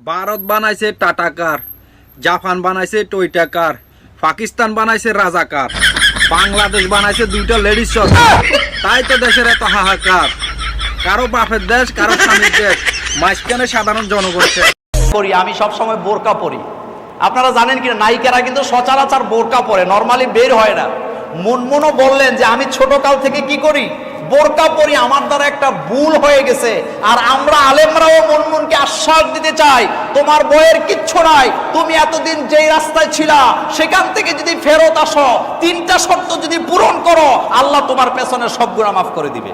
ভারত বানাইছে টাটা কার, জাপান বানাইছে টয়টা কার, পাকিস্তান বানাইছে রাজাকার, বাংলাদেশ বানাইছে দুইটা লেডিস সরকার। তাই তো দেশের এত হাহাকার। কারো বাপের দেশ, কারো স্বামীর দেশ, মাঝখানে সাধারণ জনগণ শেষ। আমি সব সময় বোরকা পরি। আপনারা জানেন কি নায়িকারা কিন্তু সচরাচর বোরকা পরে, নরমালি বের হয় না। মুনমুনও বললেন যে আমি ছোটকাল থেকে কি করি, বোরকা পরি, আমার দ্বারা একটা ভুল হয়ে গেছে। আর আমরা আলেমরাও মুনমুনকে আশ্বাস দিতে চাই, তোমার বইয়ের কিচ্ছু নাই। তুমি এতদিন যেই রাস্তায় ছিলা সেখান থেকে যদি ফেরত আসো, তিনটা শর্ত যদি পূরণ করো, আল্লাহ তোমার পেছনের সব গুনাহ মাফ করে দিবে।